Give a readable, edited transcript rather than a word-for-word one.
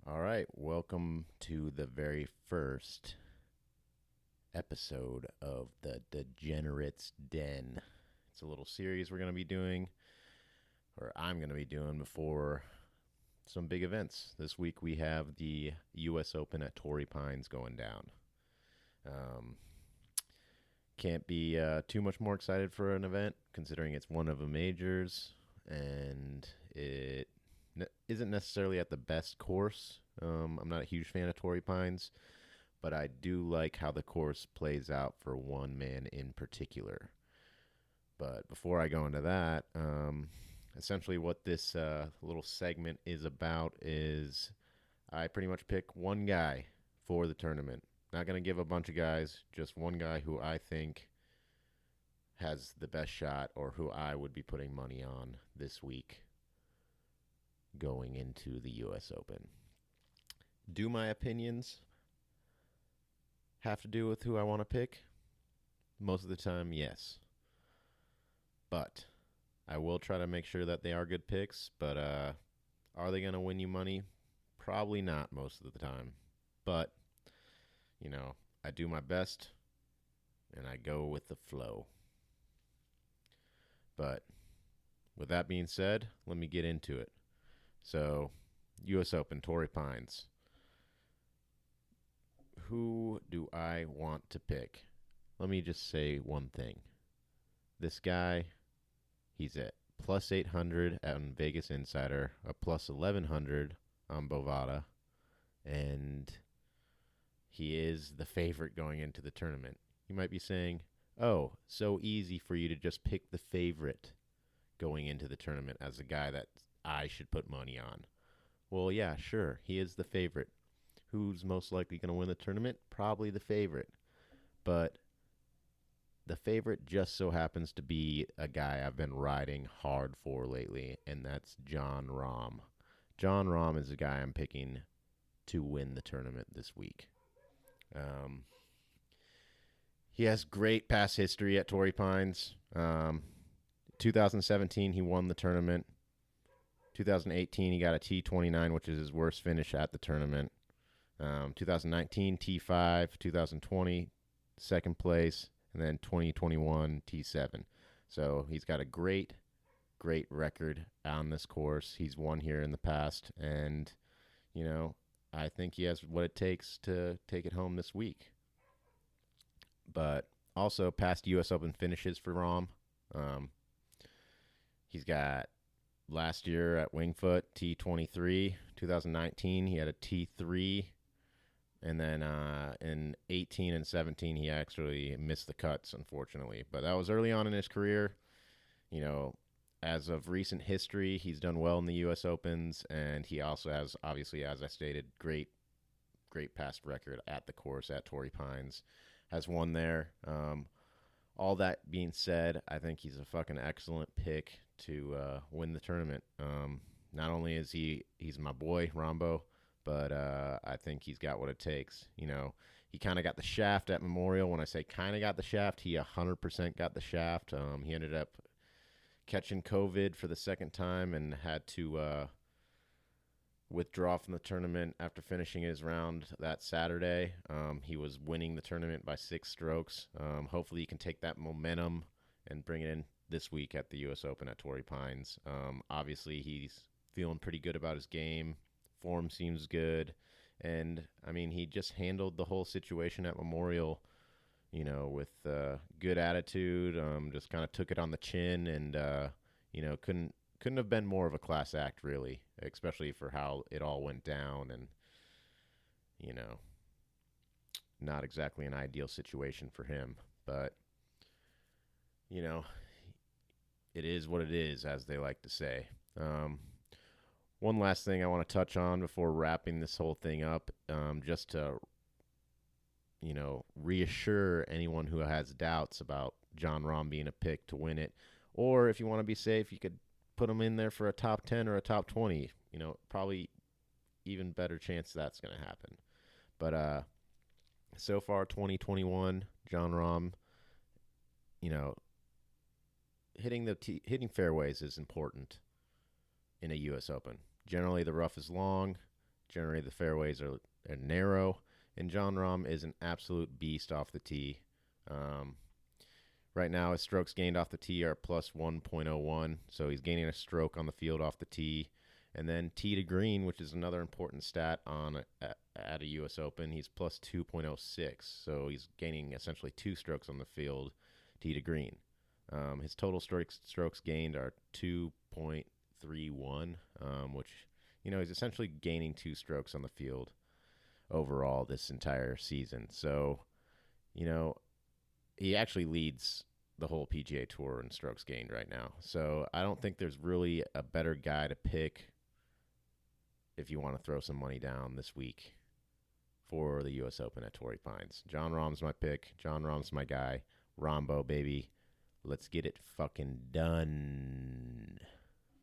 All right, welcome to the very first episode of the Degenerates Den. It's a little series we're going to be doing, or I'm going to be doing before some big events. This week we have the U.S. Open at Torrey Pines going down. Um, can't be too much more excited for an event considering it's one of the majors and it isn't necessarily at the best course. I'm not a huge fan of Torrey Pines, but I do like how the course plays out for one man in particular. But before I go into that, essentially what this little segment is about is I pretty much pick one guy for the tournament. Not going to give a bunch of guys, just one guy who I think has the best shot or who I would be putting money on this week going into the U.S. Open. Do my opinions have to do with who I want to pick? Most of the time, yes. But I will try to make sure that they are good picks. But are they going to win you money? Probably not most of the time. But, I do my best and I go with the flow. But with that being said, let me get into it. So, U.S. Open, Torrey Pines. Who do I want to pick? Let me just say one thing. This guy, he's at plus 800 on Vegas Insider, a plus 1100 on Bovada, and he is the favorite going into the tournament. You might be saying, oh, so easy for you to just pick the favorite going into the tournament as a guy that I should put money on. Well, yeah, sure, he is the favorite. Who's most likely going to win the tournament? Probably the favorite. But the favorite just so happens to be a guy I've been riding hard for lately, and that's Jon Rahm. Jon Rahm is the guy I'm picking to win the tournament this week. He has great past history at Torrey Pines. 2017, he won the tournament. 2018, he got a T29, which is his worst finish at the tournament. 2019, T5. 2020, second place. And then 2021, T7. So he's got a great record on this course. He's won here in the past. And, I think he has what it takes to take it home this week. But also past U.S. Open finishes for Rahm. He's got last year at Wingfoot, T23. 2019, he had a T3. And then in 18 and 17, he actually missed the cuts, unfortunately. But that was early on in his career. As of recent history, he's done well in the U.S. Opens. And he also has, obviously, as I stated, great past record at the course at Torrey Pines. Has won there. All that being said, I think he's a fucking excellent pick to win the tournament. Not only is he's my boy, Rombo, but I think he's got what it takes. He kind of got the shaft at Memorial. When I say kind of got the shaft, he 100% got the shaft. He ended up catching COVID for the second time and had to withdraw from the tournament after finishing his round that Saturday. He was winning the tournament by 6 strokes. Hopefully he can take that momentum and bring it in this week at the U.S. Open at Torrey Pines. Obviously, he's feeling pretty good about his game. Form seems good. And, he just handled the whole situation at Memorial, with good attitude. Just kind of took it on the chin and, couldn't have been more of a class act, really, especially for how it all went down and, not exactly an ideal situation for him. But, it is what it is, as they like to say. One last thing I want to touch on before wrapping this whole thing up, just to, reassure anyone who has doubts about Jon Rahm being a pick to win it. Or if you want to be safe, you could put him in there for a top 10 or a top 20. Probably even better chance that's going to happen. But so far, 2021, Jon Rahm, hitting fairways is important in a U.S. Open. Generally, the rough is long. Generally, the fairways are narrow, and John Rahm is an absolute beast off the tee. Um, right now, his strokes gained off the tee are plus 1.01, so he's gaining a stroke on the field off the tee. And then tee to green, which is another important stat at a U.S. Open, he's plus 2.06, so he's gaining essentially 2 strokes on the field, tee to green. His total strokes gained are 2.31, which, he's essentially gaining 2 strokes on the field overall this entire season. So, he actually leads the whole PGA Tour in strokes gained right now. So I don't think there's really a better guy to pick if you want to throw some money down this week for the U.S. Open at Torrey Pines. John Rahm's my pick. John Rahm's my guy. Rombo, baby. Let's get it fucking done.